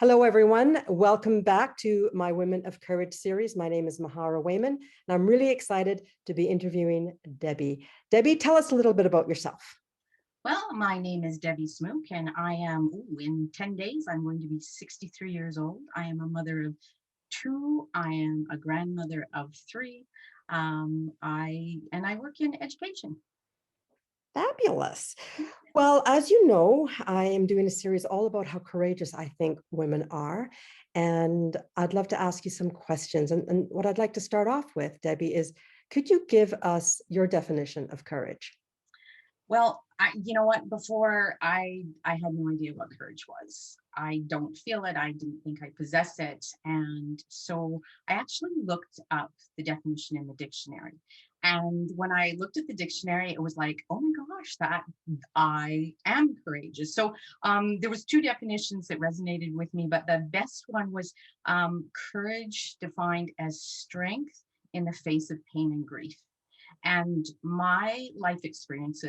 Hello, everyone. Welcome back to my Women of Courage series. My name is Mahara Wayman, and I'm really excited to be interviewing Debbie. Debbie, tell us a little bit about yourself. Well, my name is Debbie Smook, and in 10 days, I'm going to be 63 years old. I am a mother of two. I am a grandmother of three. I work in education. Fabulous. Well, as you know, I am doing a series all about how courageous I think women are. And I'd love to ask you some questions. And what I'd like to start off with, Debbie, is could you give us your definition of courage? Well, you know what? Before I had no idea what courage was. I don't feel it. I didn't think I possessed it, and so I actually looked up the definition in the dictionary. And when I looked at the dictionary, it was like, oh my gosh, that I am courageous. So there was two definitions that resonated with me, but the best one was courage defined as strength in the face of pain and grief. And my life experience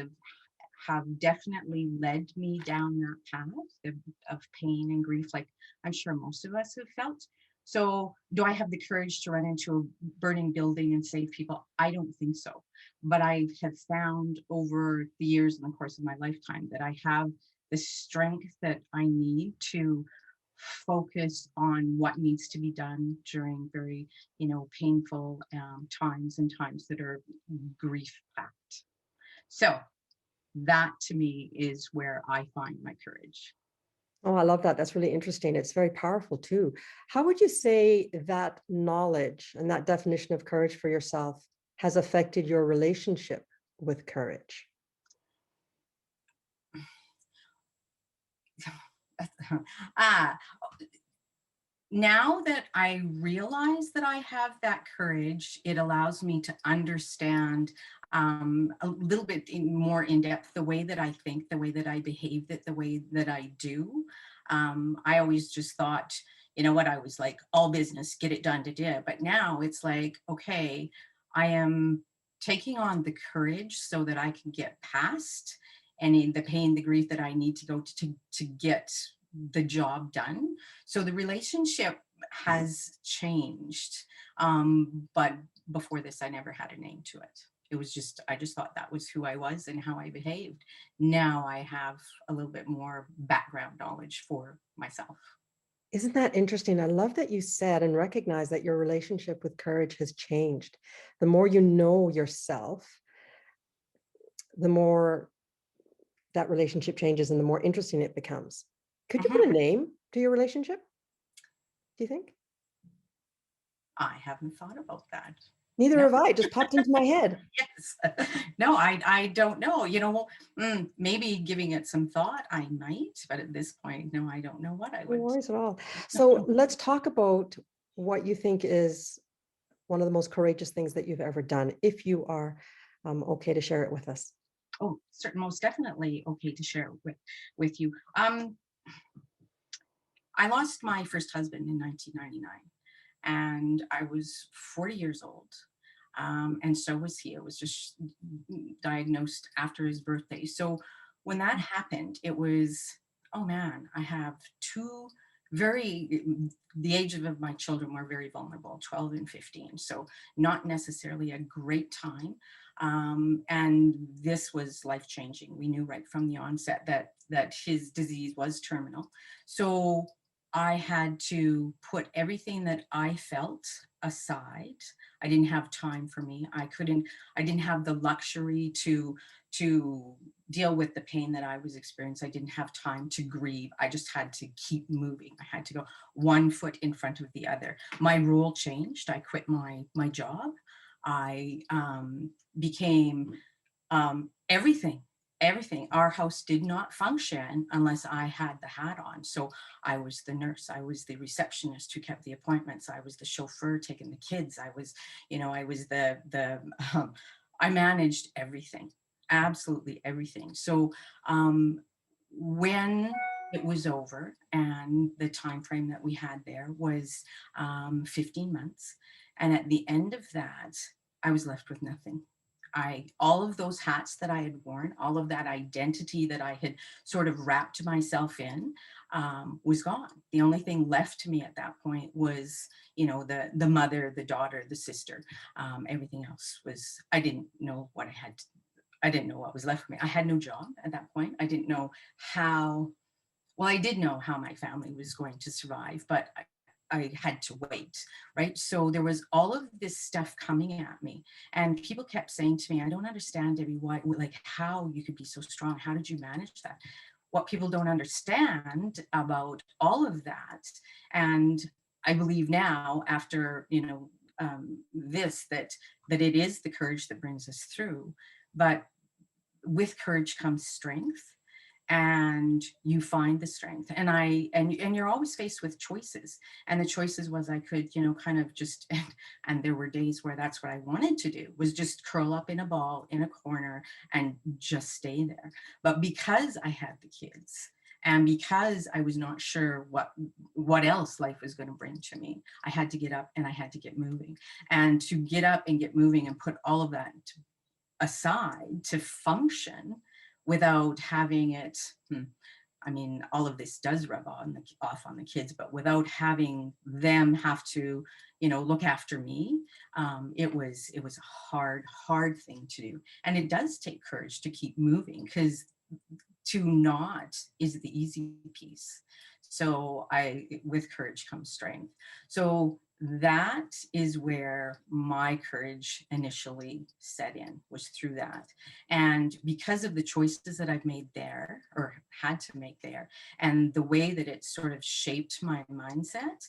have definitely led me down that path of pain and grief, like I'm sure most of us have felt. So, do I have the courage to run into a burning building and save people? I don't think so. But I have found over the years and the course of my lifetime that I have the strength that I need to focus on what needs to be done during very, painful times and times that are grief packed. So, that to me is where I find my courage. Oh, I love that. That's really interesting. It's very powerful too. How would you say that knowledge and that definition of courage for yourself has affected your relationship with courage? ah, Now that I realize that I have that courage, it allows me to understand a little bit more in depth the way that I think, the way that I behave, the way that I do. I always just thought, you know what, I was like, all business, get it done today. But now it's like, okay, I am taking on the courage so that I can get past any the pain, the grief that I need to go to get the job done. So the relationship has changed. But before this, I never had a name to it. It was just, I just thought that was who I was and how I behaved. Now I have a little bit more background knowledge for myself. Isn't that interesting? I love that you said and recognize that your relationship with courage has changed. The more you know yourself, the more that relationship changes and the more interesting it becomes. Could you put a Mhm. name to your relationship? Do you think? I haven't thought about that. Neither No. have I. It just popped into my head. Yes. No, I don't know. Maybe giving it some thought, I might, but at this point, no, I don't know what I No would. worries at all. So let's talk about what you think is one of the most courageous things that you've ever done, if you are okay to share it with us. Oh, certain, most definitely okay to share with you. I lost my first husband in 1999, and I was 40 years old. And so was he. It was just diagnosed after his birthday. So when that happened, it was, oh man, I have two the age of my children were very vulnerable, 12 and 15. So not necessarily a great time. And this was life changing. We knew right from the onset that his disease was terminal. So I had to put everything that I felt aside. I didn't have time for me. I didn't have the luxury to deal with the pain that I was experiencing. I didn't have time to grieve. I just had to keep moving. I had to go one foot in front of the other. My role changed. I quit my job. I became everything. Everything. Our house did not function unless I had the hat on. So I was the nurse. I was the receptionist who kept the appointments. I was the chauffeur taking the kids. I was I managed everything, absolutely everything. So when it was over, and the time frame that we had there was 15 months, and at the end of that, I was left with nothing. all of those hats that I had worn, all of that identity that I had sort of wrapped myself in, was gone. The only thing left to me at that point was, the mother, the daughter, the sister. Everything else was, I didn't know what I didn't know what was left for me. I had no job at that point. I didn't know how, well, I did know how my family was going to survive, but I had to wait, right? So there was all of this stuff coming at me, and people kept saying to me, "I don't understand, Debbie, why, like, how you could be so strong. How did you manage that?" What people don't understand about all of that, and I believe now, after this, that it is the courage that brings us through, but with courage comes strength, and you find the strength. And you're always faced with choices, and the choices was, I could, kind of just and there were days where that's what I wanted to do, was just curl up in a ball in a corner and just stay there. But because I had the kids, and because I was not sure what else life was going to bring to me, I had to get up and I had to get moving. And to get up and get moving and put all of that aside to function without having it, I mean, all of this does rub off on the kids, but without having them have to, look after me, it was a hard thing to do. And it does take courage to keep moving, because to not is the easy piece. So with courage comes strength. So that is where my courage initially set in, was through that. And because of the choices that I've made there, or had to make there, and the way that it sort of shaped my mindset,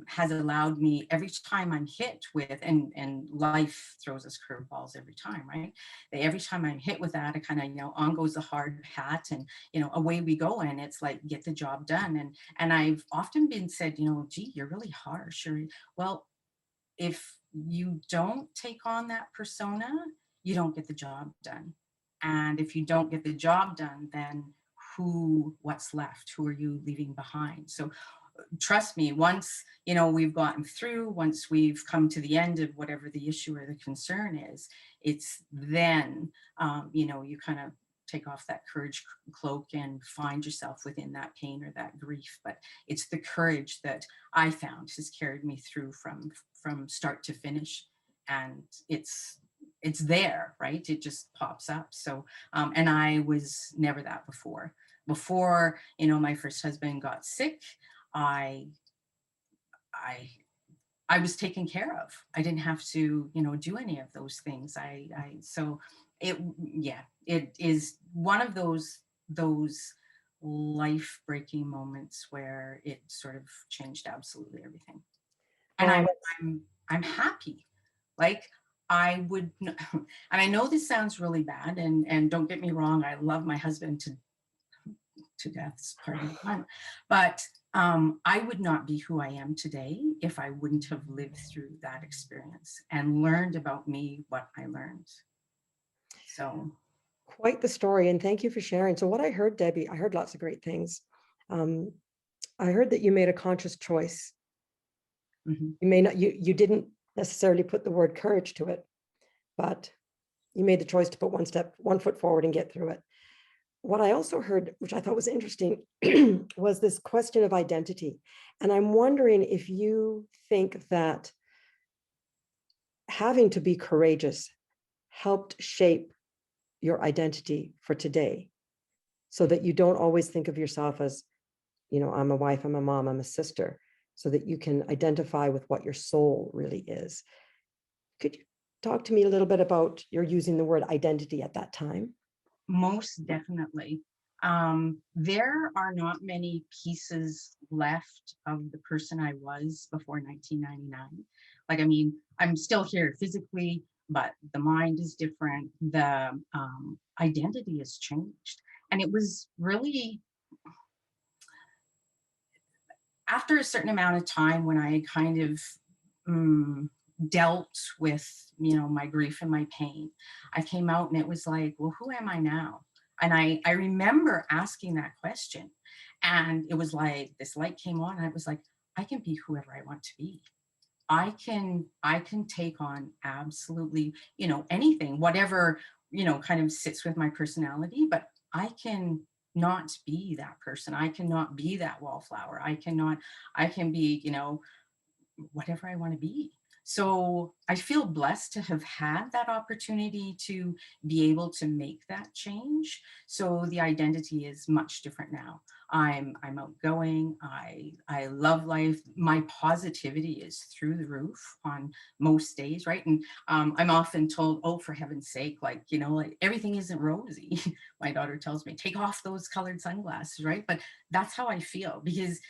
has allowed me, every time I'm hit with, and life throws us curveballs every time, right? Every time I'm hit with that, I kind of, on goes the hard hat, and, away we go. And it's like, get the job done. And I've often been said, gee, you're really harsh. Or, well, if you don't take on that persona, you don't get the job done. And if you don't get the job done, then what's left? Who are you leaving behind? So trust me, once, we've gotten through, once we've come to the end of whatever the issue or the concern is, it's then, you kind of take off that courage cloak and find yourself within that pain or that grief. But it's the courage that I found has carried me through from start to finish. And it's there, right? It just pops up. So, and I was never that before. Before, my first husband got sick, I I I was taken care of. I didn't have to, do any of those things. So yeah, it is one of those life-breaking moments where it sort of changed absolutely everything. And Oh, I'm happy. Like, I would, and I know this sounds really bad, and don't get me wrong, I love my husband to death's part of the fun. But I would not be who I am today if I wouldn't have lived through that experience and learned about me what I learned. So, quite the story. And thank you for sharing. So what I heard, Debbie, I heard lots of great things. Um, I heard that you made a conscious choice. mhm. You may not, you didn't necessarily put the word courage to it, but you made the choice to put one foot forward and get through it. What I also heard, which I thought was interesting, was this question of identity. And I'm wondering if you think that having to be courageous helped shape your identity for today, so that you don't always think of yourself as, I'm a wife, I'm a mom, I'm a sister, so that you can identify with what your soul really is. Could you talk to me a little bit about your using the word identity at that time? Most definitely. There are not many pieces left of the person I was before 1999. Like, I mean, I'm still here physically, but the mind is different. The identity has changed. And it was really after a certain amount of time, when I kind of mm, dealt with, my grief and my pain, I came out and it was like, well, who am I now? And I remember asking that question, and it was like this light came on, and I was like, I can be whoever I want to be. I can take on absolutely, anything, whatever, kind of sits with my personality, but I can not be that person. I cannot be that wallflower. I can be, whatever I want to be. So I feel blessed to have had that opportunity to be able to make that change. So the identity is much different now. I'm outgoing. I love life. My positivity is through the roof on most days, right? And I'm often told, "Oh, for heaven's sake, like like everything isn't rosy." My daughter tells me, "Take off those colored sunglasses," right? But that's how I feel because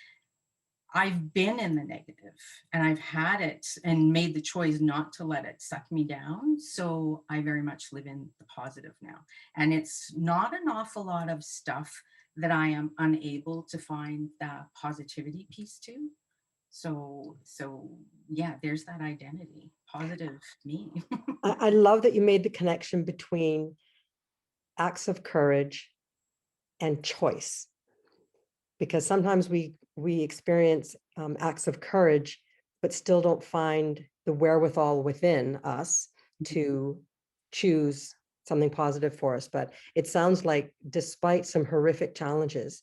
I've been in the negative and I've had it and made the choice not to let it suck me down. So I very much live in the positive now. And it's not an awful lot of stuff that I am unable to find the positivity piece to. So yeah, there's that identity, positive me. I love that you made the connection between acts of courage and choice, because sometimes we experience acts of courage, but still don't find the wherewithal within us to choose something positive for us. But it sounds like, despite some horrific challenges,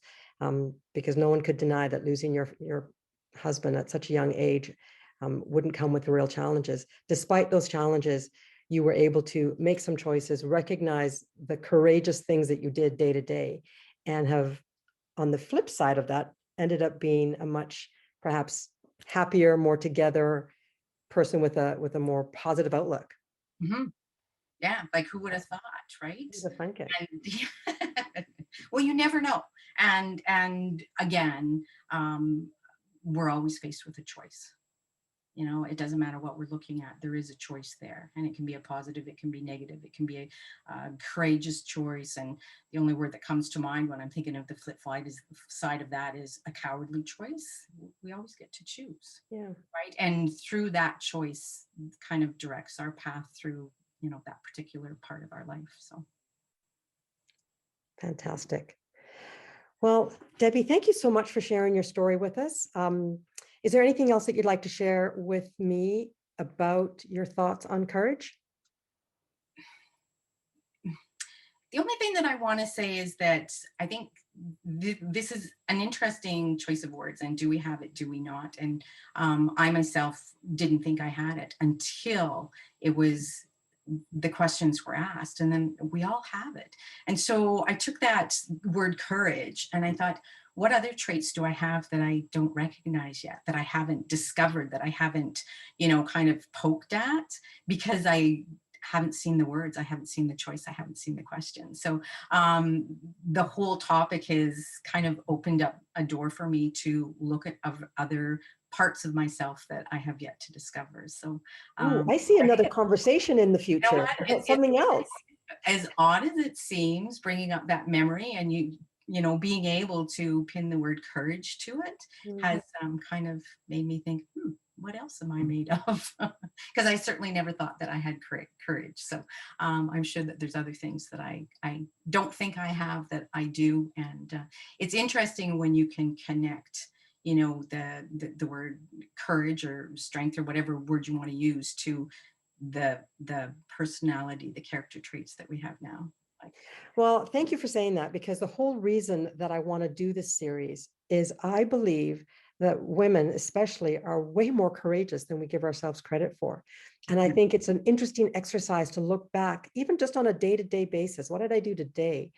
because no one could deny that losing your husband at such a young age wouldn't come with the real challenges. Despite those challenges, you were able to make some choices, recognize the courageous things that you did day to day, and have, on the flip side of that, ended up being a much perhaps happier, more together person with a more positive outlook. Mhm. Yeah, like who would have thought, right? He's a fun kid. And well, you never know. And again, we're always faced with a choice. It doesn't matter what we're looking at. There is a choice there, and it can be a positive, it can be negative, it can be a courageous choice. And the only word that comes to mind when I'm thinking of the side of that is a cowardly choice. We always get to choose, Yeah, right? And through that choice, kind of directs our path through, that particular part of our life. So. fantastic. Well, Debbie, thank you so much for sharing your story with us. Is there anything else that you'd like to share with me about your thoughts on courage? The only thing that I want to say is that I think this is an interesting choice of words. And do we have it? Do we not? And I myself didn't think I had it until it was the questions were asked, and then we all have it. And so I took that word courage and I thought, what other traits do I have that I don't recognize yet, that I haven't discovered, that I haven't, kind of poked at, because I haven't seen the words, I haven't seen the choice, I haven't seen the question. So the whole topic has kind of opened up a door for me to look at other parts of myself that I have yet to discover. So Ooh, um, I see I another think conversation in the you know future what? about something else. As odd as it seems, bringing up that memory and being able to pin the word courage to it Mhm. has kind of made me think, what else am I made of? Because I certainly never thought that I had courage. So I'm sure that there's other things that I don't think I have that I do. And it's interesting when you can connect, the word courage or strength or whatever word you want to use to the personality, the character traits that we have now. Like, Well, thank you for saying that, because the whole reason that I want to do this series is I believe that women, especially, are way more courageous than we give ourselves credit for. And I think it's an interesting exercise to look back, even just on a day to day basis. What did I do today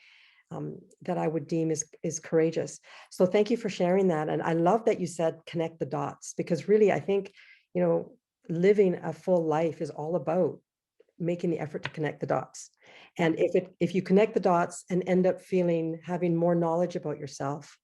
that I would deem is courageous? So thank you for sharing that. And I love that you said connect the dots, because really, I think, you know, living a full life is all about making the effort to connect the dots. yeah. And if you connect the dots and end up having more knowledge about yourself,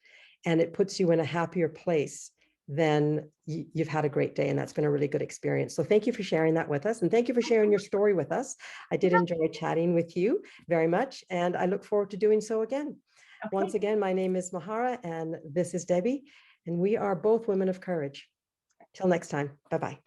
and it puts you in a happier place, then you've had a great day, and that's been a really good experience. So thank you for sharing that with us, and thank you for sharing your story with us. I did enjoy chatting with you very much, and I look forward to doing so again. Okay. Once again, my name is Mahara, and this is Debbie, and we are both women of courage. Till next time, bye-bye.